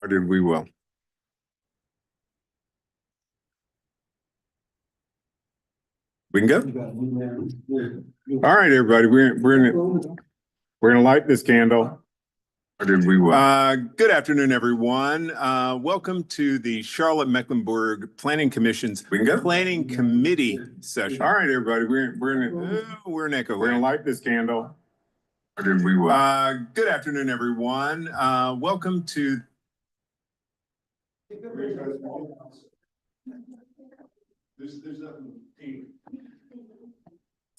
Or did we will? We can go. All right, everybody, we're gonna light this candle. Or did we will? Good afternoon, everyone. Welcome to the Charlotte Mecklenburg Planning Commission's Planning Committee session. All right, everybody, we're an echo. We're gonna light this candle. Or did we will? Good afternoon, everyone. Welcome to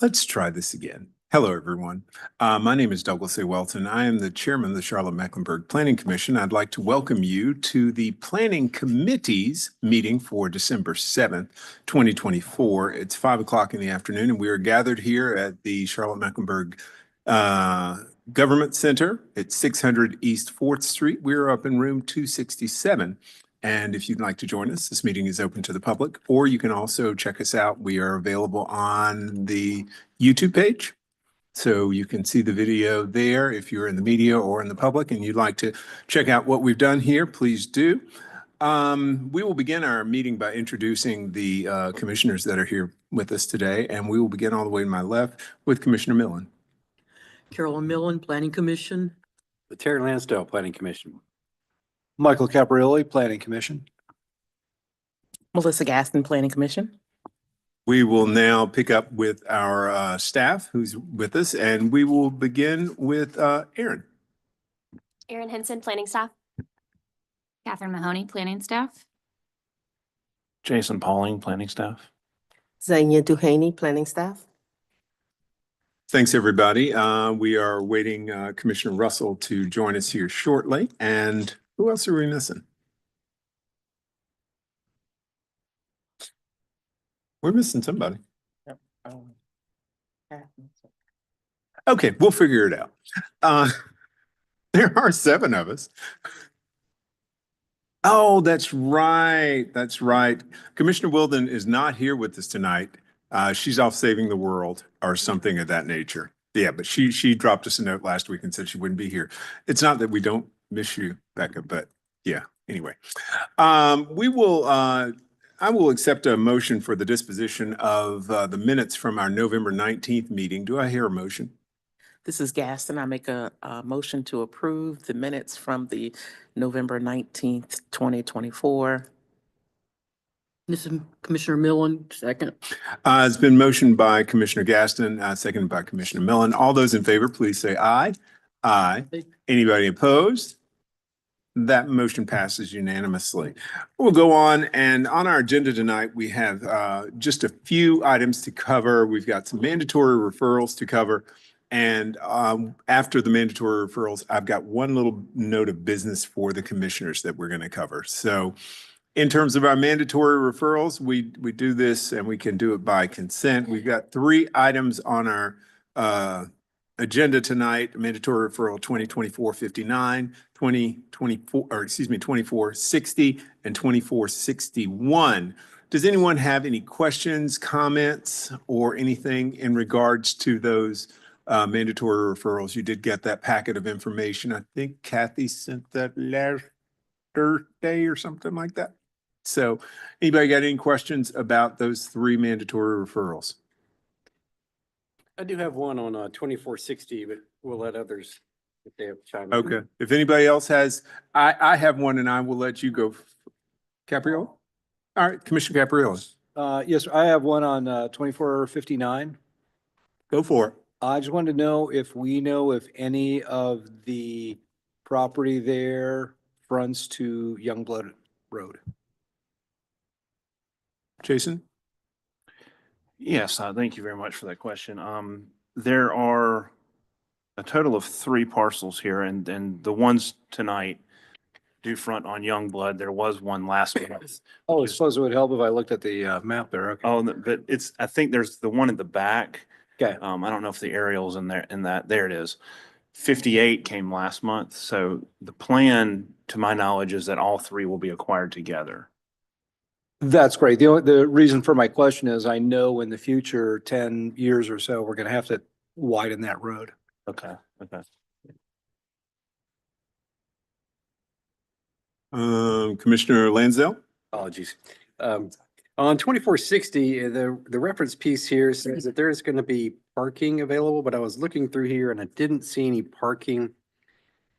Let's try this again. Hello, everyone. My name is Douglas A. Welton. I am the chairman of the Charlotte Mecklenburg Planning Commission. I'd like to welcome you to the Planning Committee's meeting for December 7th, 2024. It's 5 o'clock in the afternoon, and we are gathered here at the Charlotte Mecklenburg Government Center at 600 East 4th Street. We're up in room 267. And if you'd like to join us, this meeting is open to the public, or you can also check us out. We are available on the YouTube page. So you can see the video there if you're in the media or in the public and you'd like to check out what we've done here, please do. We will begin our meeting by introducing the commissioners that are here with us today. And we will begin all the way to my left with Commissioner Millen. Carolyn Millen, Planning Commission. Terry Lansdale, Planning Commission. Michael Caprioli, Planning Commission. Melissa Gaston, Planning Commission. We will now pick up with our staff who's with us, and we will begin with Erin. Erin Henson, planning staff. Catherine Mahoney, planning staff. Jason Pauling, planning staff. Zania Duhaney, Planning Staff. Thanks, everybody. We are waiting Commissioner Russell to join us here shortly. And who else are we missing? We're missing somebody. Okay, we'll figure it out. There are 7 of us. Oh, that's right. That's right. Commissioner Wilden is not here with us tonight. She's off saving the world or something of that nature. Yeah, but she dropped us a note last week and said she wouldn't be here. It's not that we don't miss you, Becca, but yeah, anyway. I will accept a motion for the disposition of the minutes from our November 19th meeting. Do I hear a motion? This is Gaston. I make a motion to approve the minutes from the November 19th, 2024. This is Commissioner Millen, second. It's been motioned by Commissioner Gaston, seconded by Commissioner Millen. All those in favor, please say aye. Aye. Anybody opposed? That motion passes unanimously. We'll go on, and on our agenda tonight, we have just a few items to cover. We've got some mandatory referrals to cover, and after the mandatory referrals, I've got one little note of business for the commissioners that we're going to cover. So in terms of our mandatory referrals, we do this and we can do it by consent. We've got 3 items on our agenda tonight: mandatory referral 2024-59, 2460, and 2461. Does anyone have any questions, comments, or anything in regards to those mandatory referrals? You did get that packet of information. I think Kathy sent that last Thursday or something like that. So anybody got any questions about those 3 mandatory referrals? I do have one on 2460, but we'll let others if they have time. Okay. If anybody else has, I have one and I will let you go. Caprioli? All right, Commissioner Caprioli. Yes, I have one on 2459. Go for it. I just wanted to know if we know if any of the property there fronts to Youngblood Road. Jason? Yes, thank you very much for that question. There are a total of 3 parcels here, and the ones tonight do front on Youngblood. There was one last month. Oh, I suppose it would help if I looked at the map there. Okay. Oh, but I think there's the one at the back. Okay. I don't know if the aerial's in there, there it is. 58 came last month. So the plan, to my knowledge, is that all 3 will be acquired together. That's great. The reason for my question is I know in the future, 10 years or so, we're going to have to widen that road. Okay. Okay. Commissioner Lansdale? Apologies. On 2460, the reference piece here says that there is going to be parking available, but I was looking through here and I didn't see any parking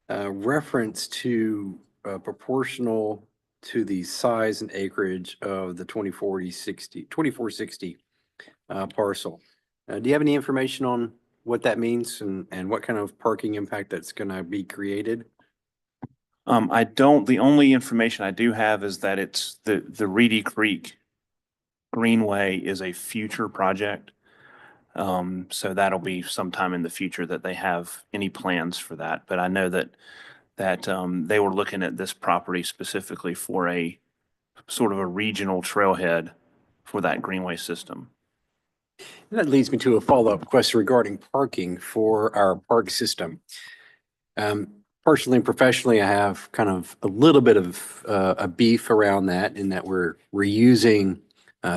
reference to proportional to the size and acreage of the 2460 parcel. Do you have any information on what that means and what kind of parking impact that's going to be created? I don't, the only information I do have is that it's the Reedy Creek Greenway is a future project. So that'll be sometime in the future that they have any plans for that. But I know that they were looking at this property specifically for a sort of a regional trailhead for that Greenway system. That leads me to a follow-up question regarding parking for our park system. Personally and professionally, I have kind of a little bit of a beef around that in that we're using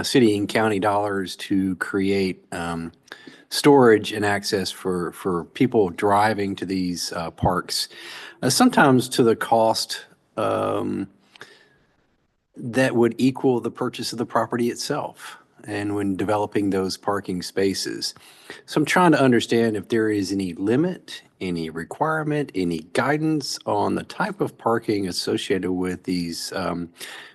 city and county dollars to create storage and access for people driving to these parks, sometimes to the cost that would equal the purchase of the property itself and when developing those parking spaces. So I'm trying to understand if there is any limit, any requirement, any guidance on the type of parking associated with these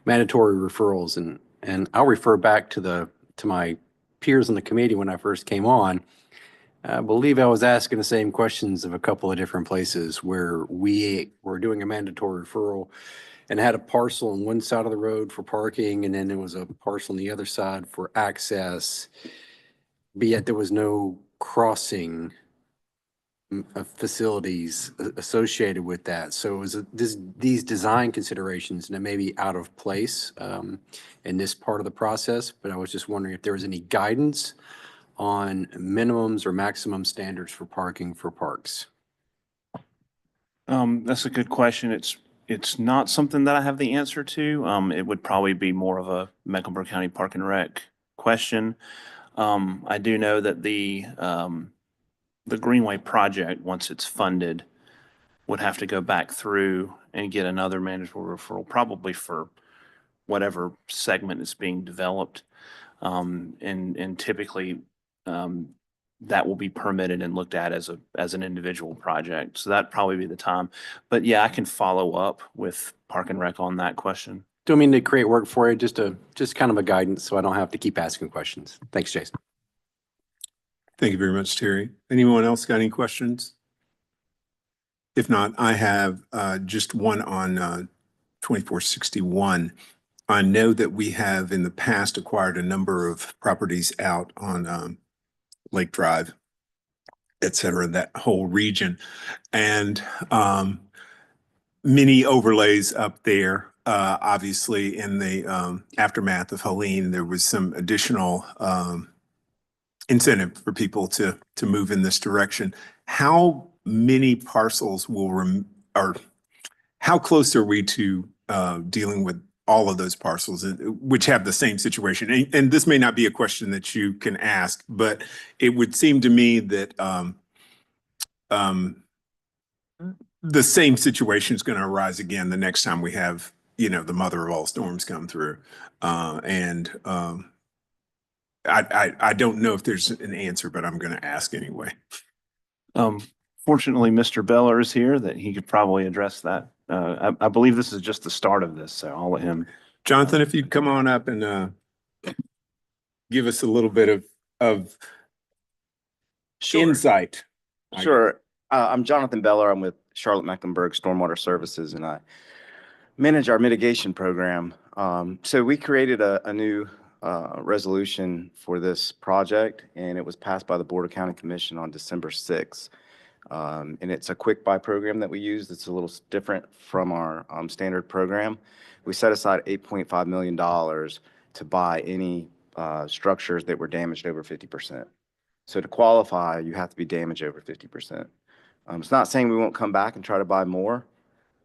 mandatory referrals. And I'll refer back to my peers on the committee when I first came on. I believe I was asking the same questions of a couple of different places where we were doing a mandatory referral and had a parcel on one side of the road for parking, and then there was a parcel on the other side for access, but yet there was no crossing facilities associated with that. So it was these design considerations, and it may be out of place in this part of the process, but I was just wondering if there was any guidance on minimums or maximum standards for parking for parks. That's a good question. It's not something that I have the answer to. It would probably be more of a Mecklenburg County Park and Rec question. I do know that the Greenway project, once it's funded, would have to go back through and get another mandatory referral, probably for whatever segment is being developed. And typically, that will be permitted and looked at as an individual project. So that'd probably be the time. But yeah, I can follow up with Park and Rec on that question. Don't mean to create work for you, just kind of a guidance so I don't have to keep asking questions. Thanks, Jason. Thank you very much, Terry. Anyone else got any questions? If not, I have just one on 2461. I know that we have in the past acquired a number of properties out on Lake Drive, et cetera, that whole region. And many overlays up there. Obviously, in the aftermath of Helene, there was some additional incentive for people to move in this direction. How many parcels or how close are we to dealing with all of those parcels which have the same situation? And this may not be a question that you can ask, but it would seem to me that the same situation is going to arise again the next time we have, the mother of all storms come through. I don't know if there's an answer, but I'm going to ask anyway. Fortunately, Mr. Beller is here that he could probably address that. I believe this is just the start of this, so I'll let him. Jonathan, if you'd come on up and give us a little bit of insight. Sure. I'm Jonathan Beller. I'm with Charlotte Mecklenburg Stormwater Services, and I manage our mitigation program. So we created a new resolution for this project, and it was passed by the Board of County Commission on December 6th. And it's a quick buy program that we use. It's a little different from our standard program. We set aside $8.5 million to buy any structures that were damaged over 50%. So to qualify, you have to be damaged over 50%. It's not saying we won't come back and try to buy more,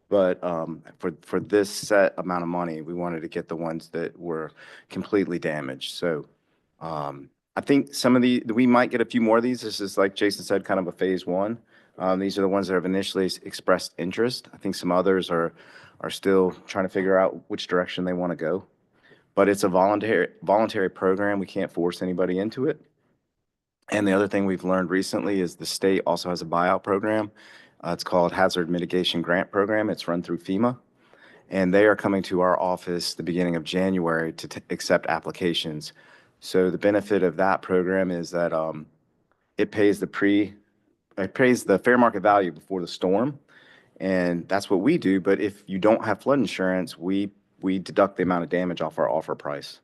but for this set amount of money, we wanted to get the ones that were completely damaged. So I think we might get a few more of these. This is, like Jason said, kind of a phase one. These are the ones that have initially expressed interest. I think some others are still trying to figure out which direction they want to go. But it's a voluntary program. We can't force anybody into it. And the other thing we've learned recently is the state also has a buyout program. It's called Hazard Mitigation Grant Program. It's run through FEMA. And they are coming to our office the beginning of January to accept applications. So the benefit of that program is that it pays the fair market value before the storm. And that's what we do. But if you don't have flood insurance, we deduct the amount of damage off our offer price.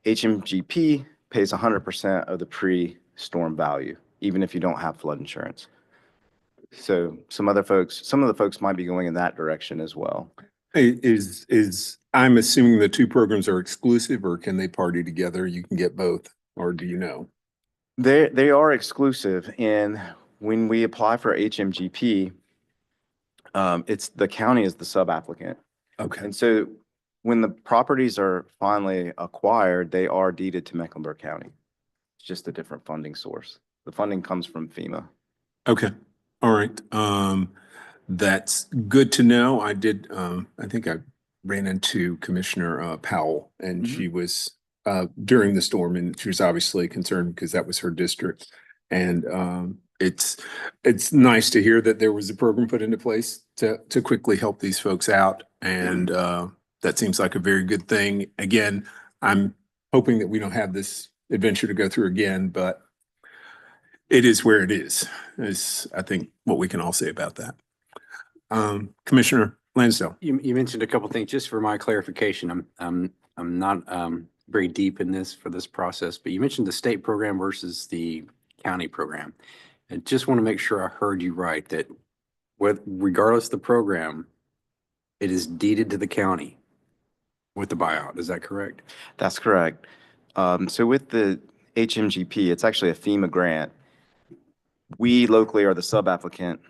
HMGP pays 100% of the pre-storm value, even if you don't have flood insurance. So some of the folks might be going in that direction as well. I'm assuming the two programs are exclusive, or can they party together? You can get both, or do you know? They are exclusive, and when we apply for HMGP, it's the county is the sub-applicant. Okay. And so when the properties are finally acquired, they are deeded to Mecklenburg County. It's just a different funding source. The funding comes from FEMA. Okay. All right. That's good to know. I think I ran into Commissioner Powell, and she was during the storm, and she was obviously concerned because that was her district. And it's nice to hear that there was a program put into place to quickly help these folks out. And that seems like a very good thing. Again, I'm hoping that we don't have this adventure to go through again, but it is where it is I think what we can all say about that. Commissioner Lansdowne. You mentioned a couple things, just for my clarification. I'm not very deep in this for this process, but you mentioned the state program versus the county program. I just want to make sure I heard you right, that regardless of the program, it is deeded to the county with the buyout. Is that correct? That's correct. So with the HMGP, it's actually a FEMA grant. We locally are the sub-applicant.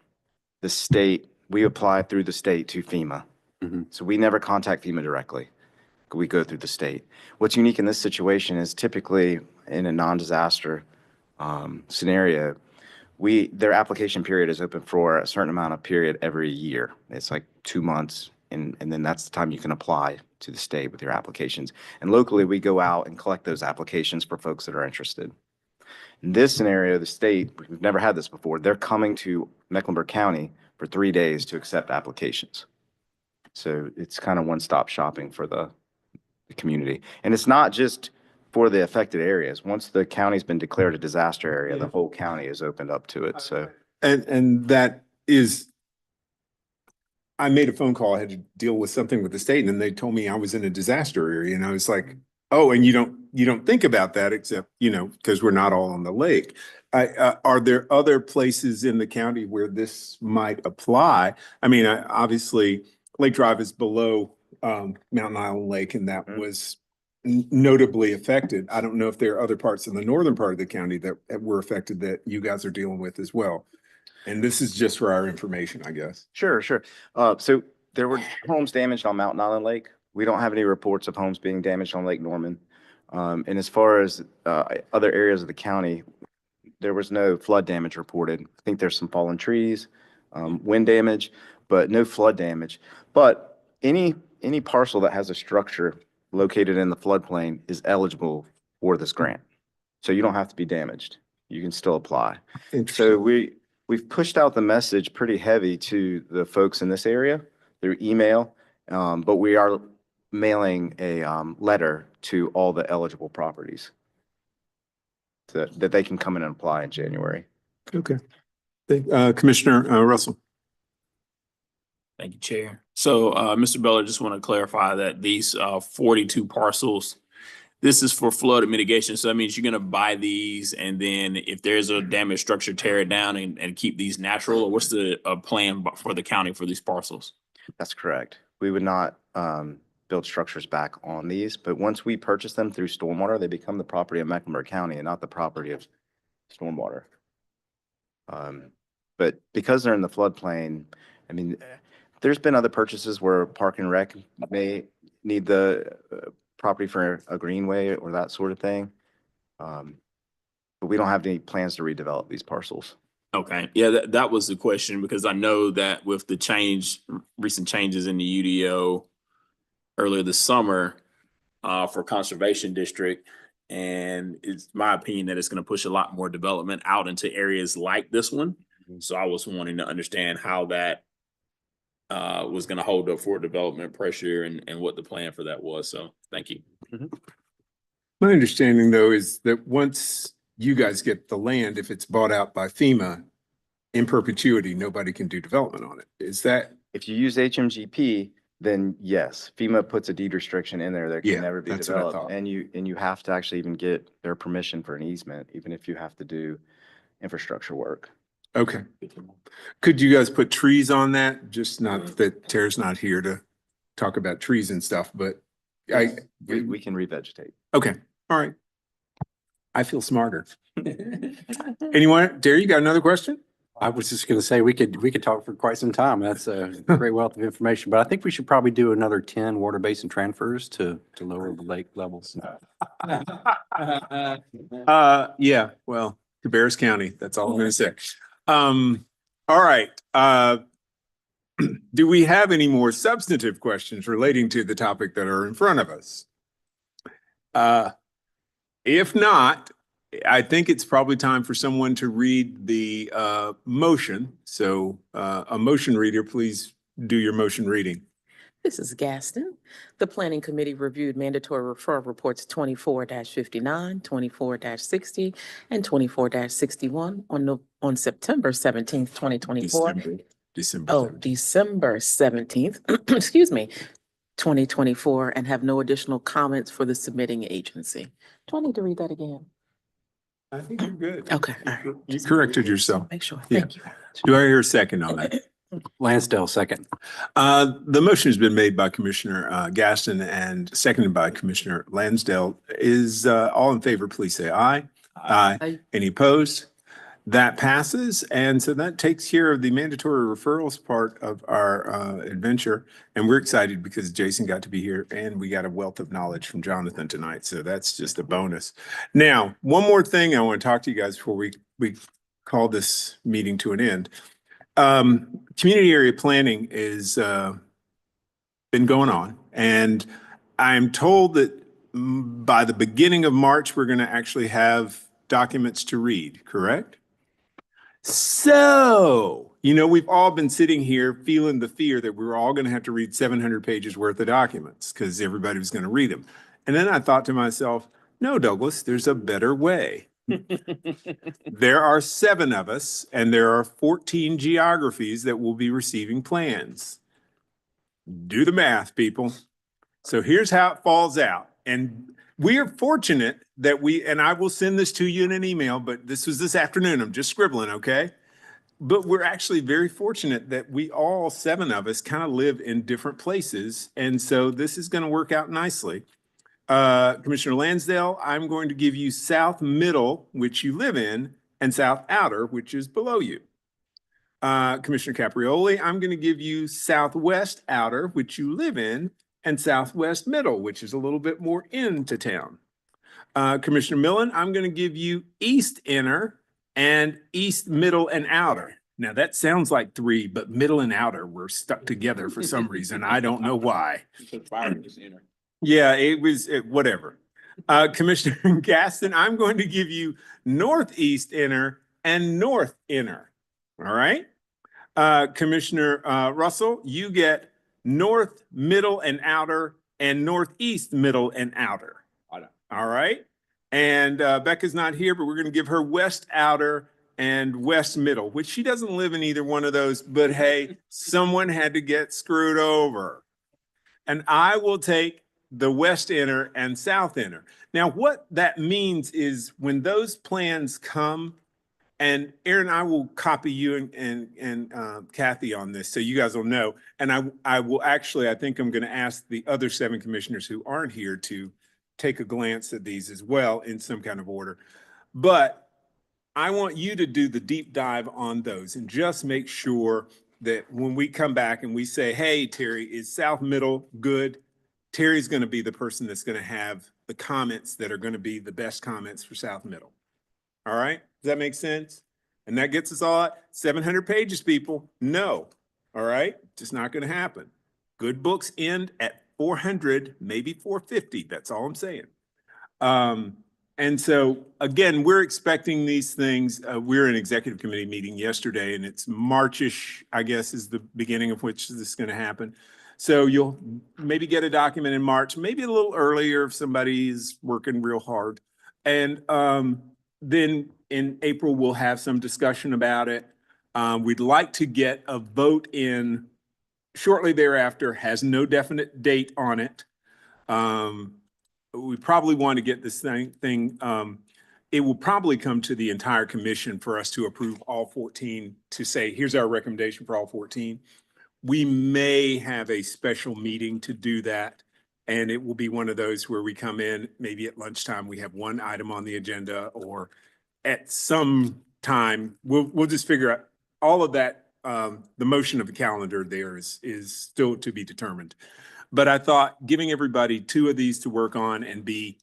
The state, we apply through the state to FEMA. So we never contact FEMA directly. We go through the state. What's unique in this situation is typically in a non-disaster scenario, their application period is open for a certain amount of period every year. It's like 2 months, and then that's the time you can apply to the state with your applications. And locally, we go out and collect those applications for folks that are interested. In this scenario, the state, we've never had this before, they're coming to Mecklenburg County for 3 days to accept applications. So it's kind of one-stop shopping for the community. And it's not just for the affected areas. Once the county's been declared a disaster area, the whole county is opened up to it. So And that is, I made a phone call. I had to deal with something with the state, and then they told me I was in a disaster area, and I was like, oh, and you don't think about that, except, because we're not all on the lake. Are there other places in the county where this might apply? I mean, obviously Lake Drive is below Mountain Island Lake, and that was notably affected. I don't know if there are other parts in the northern part of the county that were affected that you guys are dealing with as well. And this is just for our information, I guess. Sure. So there were homes damaged on Mountain Island Lake. We don't have any reports of homes being damaged on Lake Norman. And as far as other areas of the county, there was no flood damage reported. I think there's some fallen trees, wind damage, but no flood damage. But any parcel that has a structure located in the floodplain is eligible for this grant. So you don't have to be damaged. You can still apply. So we've pushed out the message pretty heavy to the folks in this area through email, but we are mailing a letter to all the eligible properties that they can come in and apply in January. Okay. Commissioner Russell. Thank you, Chair. So, Mr. Beller, just want to clarify that these 42 parcels, this is for flood mitigation. So that means you're going to buy these, and then if there's a damaged structure, tear it down and keep these natural? Or what's the plan for the county for these parcels? That's correct. We would not build structures back on these, but once we purchase them through stormwater, they become the property of Mecklenburg County and not the property of stormwater. But because they're in the floodplain, I mean, there's been other purchases where Park and Rec may need the property for a greenway or that sort of thing. But we don't have any plans to redevelop these parcels. Okay, yeah, that was the question, because I know that with the recent changes in the UDO earlier this summer, for Conservation District, and it's my opinion that it's gonna push a lot more development out into areas like this one. So I was wanting to understand how that was gonna hold up for development pressure and what the plan for that was. So thank you. My understanding though is that once you guys get the land, if it's bought out by FEMA in perpetuity, nobody can do development on it. Is that? If you use HMGP, then yes, FEMA puts a deed restriction in there that Yeah, can never be that's what I developed. thought. And you have to actually even get their permission for an easement, even if you have to do infrastructure work. Okay. Could you guys put trees on that? Just not that Tara's not here to talk about trees and stuff, but We can revegetate. okay, all right. I feel smarter. Anyone, Terry, you got another question? I was just going to say, we could talk for quite some time. That's a great wealth of information, but I think we should probably do another 10 water basin transfers to lower the lake levels. Yeah, well, Cabarrus County, that's all I'm gonna say. All right, do we have any more substantive questions relating to the topic that are in front of us? If not, I think it's probably time for someone to read the motion. So a motion reader, please do your motion reading. This is Gaston. The Planning Committee reviewed mandatory referral reports 24-59, 24-60, and 24-61 on September 17th, 2024. December. Oh, 17th. December 17th, excuse me, 2024, and have no additional comments for the submitting agency. Do I need to read that again? I think you're good. Okay. All right. You corrected yourself. Make sure. Yeah. Thank you. Do I hear a second on that? Lansdale, second. The motion has been made by Commissioner Gaston and seconded by Commissioner Lansdale. Is all in favor, please say aye. Aye. Aye. Any opposed? That passes. And so that takes care of the mandatory referrals part of our adventure. And we're excited because Jason got to be here and we got a wealth of knowledge from Jonathan tonight. So that's just a bonus. Now, one more thing I want to talk to you guys before we call this meeting to an end. Community area planning is been going on, and I'm told that by the beginning of March, we're going to actually have documents to read, correct? So, we've all been sitting here feeling the fear that we were all going to have to read 700 pages worth of documents because everybody was going to read them. And then I thought to myself, no, Douglas, there's a better way. There are 7 of us, and there are 14 geographies that will be receiving plans. Do the math, people. So here's how it falls out. And we are fortunate that and I will send this to you in an email, but this was this afternoon. I'm just scribbling, okay? But we're actually very fortunate that we all 7 of us kind of live in different places. And so this is going to work out nicely. Commissioner Lansdale, I'm going to give you South Middle, which you live in, and South Outer, which is below you. Commissioner Caprioli, I'm going to give you Southwest Outer, which you live in, and Southwest Middle, which is a little bit more into town. Commissioner Millen, I'm going to give you East Inner and East Middle and Outer. Now that sounds like 3, but Middle and Outer were stuck together for some reason. I don't know why. Yeah, it was whatever. Commissioner Gaston, I'm going to give you Northeast Inner and North Inner. All right. Commissioner Russell, you get North, Middle, and Outer, and Northeast, Middle, and Outer. All right. And Becca's not here, but we're going to give her West Outer and West Middle, which she doesn't live in either one of those. But hey, someone had to get screwed over. And I will take the West Inner and South Inner. Now, what that means is when those plans come, and Aaron, I will copy you and Kathy on this so you guys will know. And I will actually, I think I'm going to ask the other 7 commissioners who aren't here to take a glance at these as well in some kind of order. But I want you to do the deep dive on those and just make sure that when we come back and we say, hey, Terry, is South Middle good? Terry's going to be the person that's going to have the comments that are going to be the best comments for South Middle. All right. Does that make sense? And that gets us all at 700 pages, people. No, all right? Just not going to happen. Good books end at 400, maybe 450. That's all I'm saying. And so, again, we're expecting these things. We're in executive committee meeting yesterday, and it's Marchish, I guess, is the beginning of which this is going to happen. So you'll maybe get a document in March, maybe a little earlier if somebody's working real hard. And then in April, we'll have some discussion about it. We'd like to get a vote in shortly thereafter, has no definite date on it. We probably want to get this thing, it will probably come to the entire commission for us to approve all 14, to say, here's our recommendation for all 14. We may have a special meeting to do that. And it will be one of those where we come in, maybe at lunchtime, we have one item on the agenda, or at some time, we'll just figure out all of that. The motion of the calendar there is still to be determined. But I thought giving everybody 2 of these to work on and be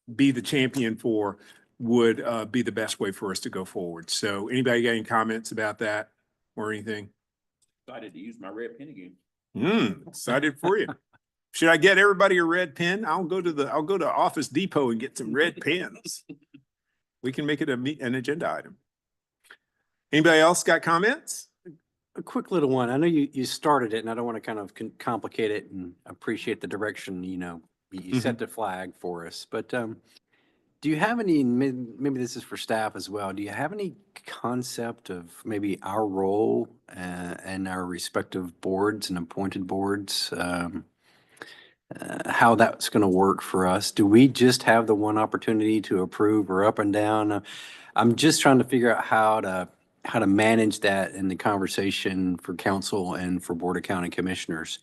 the champion for would be the best way for us to go forward. So anybody got any comments about that or anything? Excited to use my red pen again. Excited for you. Should I get everybody a red pen? I'll go to Office Depot and get some red pens. We can make it an agenda item. Anybody else got comments? A quick little one. I know you started it, and I don't want to kind of complicate it, and appreciate the direction, you set the flag for us. But do you have any, maybe this is for staff as well, do you have any concept of maybe our role and our respective boards and appointed boards? How that's going to work for us? Do we just have the one opportunity to approve or up and down? I'm just trying to figure out how to manage that in the conversation for council and for Board of County Commissioners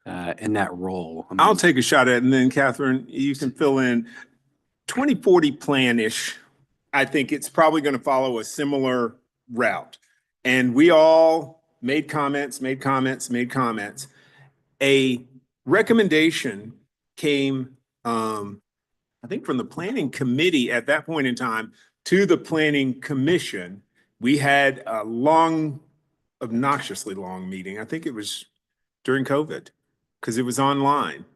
in that role. I mean, I'll take a shot at it, and then Catherine, you can fill in. 2040 plan-ish, I think it's probably going to follow a similar route. And we all made comments. A recommendation came, I think, from the planning committee at that point in time to the planning commission. We had a long, obnoxiously long meeting. I think it was during COVID because it was online.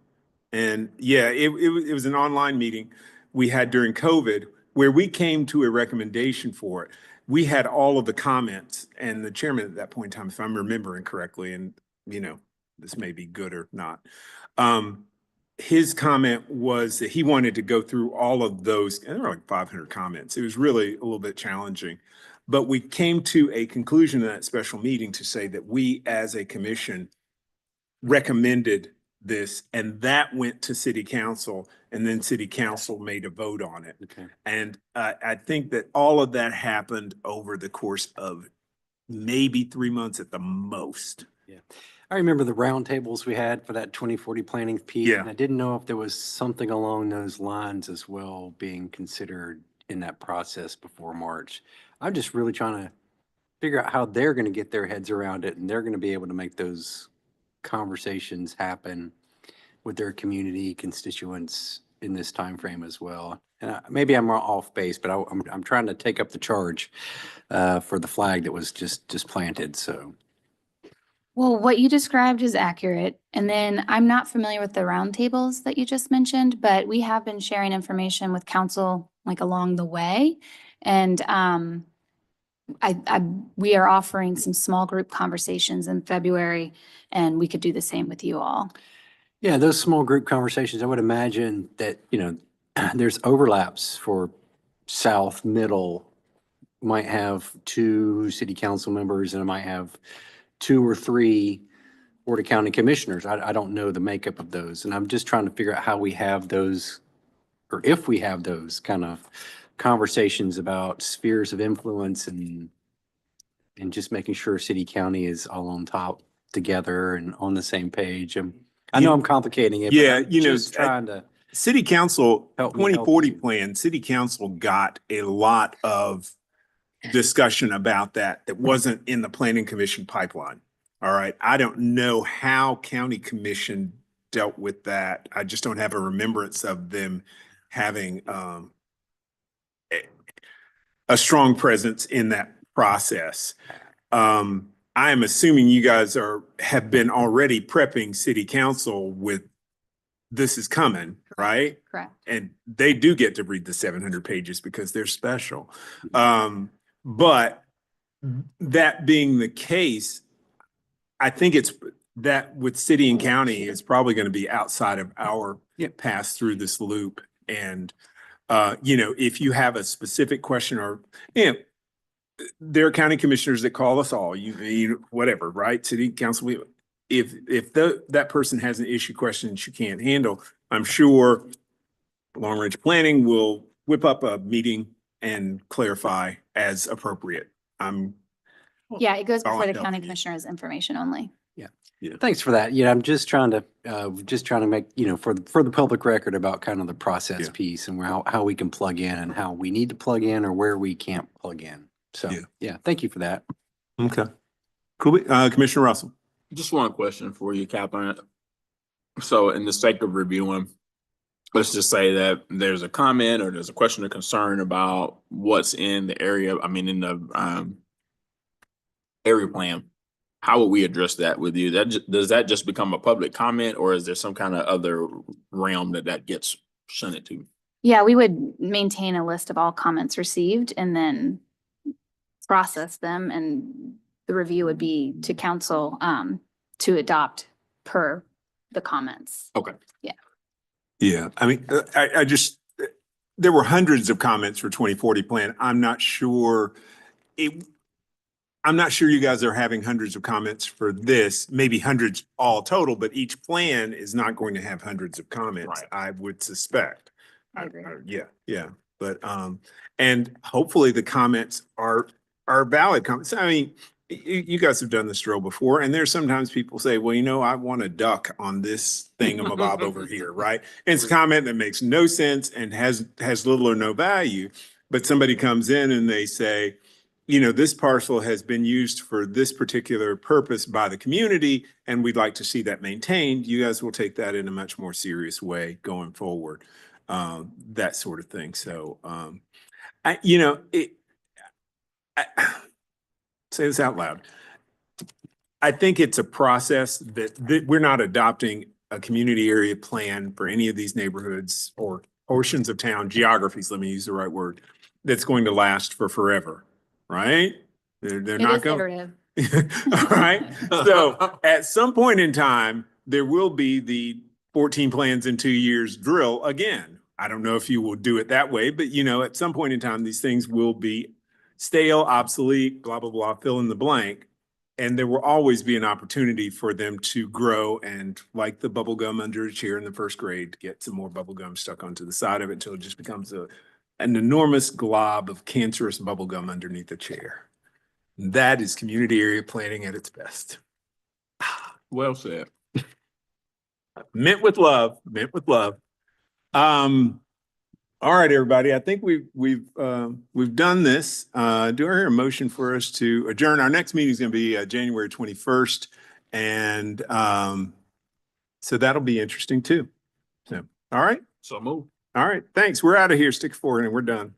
And yeah, it was an online meeting we had during COVID where we came to a recommendation for it. We had all of the comments, and the chairman at that point in time, if I'm remembering correctly, and this may be good or not, his comment was that he wanted to go through all of those, and there were like 500 comments. It was really a little bit challenging. But we came to a conclusion in that special meeting to say that we as a commission recommended this, and that went to city council, and then city council made a vote on it. Okay. And I think that all of that happened over the course of maybe 3 months at the most. Yeah. I remember the roundtables we had for that 2040 planning piece. Yeah. And I didn't know if there was something along those lines as well being considered in that process before March. I'm just really trying to figure out how they're going to get their heads around it, and they're going to be able to make those conversations happen with their community constituents in this time frame as well. And maybe I'm off base, but I'm trying to take up the charge for the flag that was just planted. So. Well, what you described is accurate. And then I'm not familiar with the roundtables that you just mentioned, but we have been sharing information with council like along the way. And we are offering some small group conversations in February, and we could do the same with you all. Yeah, those small group conversations, I would imagine that, there's overlaps for South, Middle, might have 2 city council members, and it might have 2 or 3 Board of County Commissioners. I don't know the makeup of those. And I'm just trying to figure out how we have those, or if we have those kind of conversations about spheres of influence and just making sure city county is all on top together and on the same page. I know I'm complicating it. Yeah, but I'm just trying to. City Council, Help me help 2040 you. plan, City Council got a lot of discussion about that wasn't in the Planning Commission pipeline. All right. I don't know how County Commission dealt with that. I just don't have a remembrance of them having a strong presence in that process. I am assuming you guys have been already prepping city council with this is coming, right? Correct. And they do get to read the 700 pages because they're special. But that being the case, I think it's that with city and county, it's probably going to be outside of our pass through this loop. And, if you have a specific question or, there are county commissioners that call us all, whatever, right? City council, if that person has an issue question she can't handle, I'm sure Long Range Planning will whip up a meeting and clarify as appropriate. Yeah, it goes I'll before the help county you. commissioners information only. Thanks for that. I'm just trying to make, for the public record about kind of the process Yeah. piece and how we can plug in and how we need to plug in or where we can't plug in. So, Yeah. thank you for that. Okay. Cool. Commissioner Russell. Just one question for you, Catherine. So in the sake of reviewing, let's just say that there's a comment or there's a question or concern about what's in the area, in the area plan. How would we address that with you? Does that just become a public comment, or is there some kind of other realm that gets sent it to? Yeah, we would maintain a list of all comments received and then process them, and the review would be to council to adopt per the comments. Okay. Yeah. There were hundreds of comments for 2040 plan. I'm not sure you guys are having hundreds of comments for this, maybe hundreds all total, but each plan is not going to have hundreds of comments, Right. I would suspect. I agree. Yeah. But, and hopefully the comments are valid comments. You guys have done this drill before, and there's sometimes people say, well, I want a duck on this thingamabob over here, right? And it's a comment that makes no sense and has little or no value, but somebody comes in and they say, this parcel has been used for this particular purpose by the community, and we'd like to see that maintained. You guys will take that in a much more serious way going forward, that sort of thing. So, say this out loud. I think it's a process that we're not adopting a community area plan for any of these neighborhoods or portions of town, geographies, let me use the right word, that's going to last for forever, right? They're It not is going. iterative. All right. So at some point in time, there will be the 14 plans in 2 years drill again. I don't know if you will do it that way, but at some point in time, these things will be stale, obsolete, blah, blah, blah, fill in the blank. And there will always be an opportunity for them to grow and, like the bubble gum under a chair in the first grade, get some more bubble gum stuck onto the side of it until it just becomes an enormous glob of cancerous bubble gum underneath the chair. That is community area planning at its best. Well said. Meant with love, meant with love. All right, everybody. I think we've done this. Do I hear a motion for us to adjourn? Our next meeting is going to be January 21st. And so that'll be interesting too. So, all right. So move. All right. Thanks. We're out of here. Stick forward and we're done.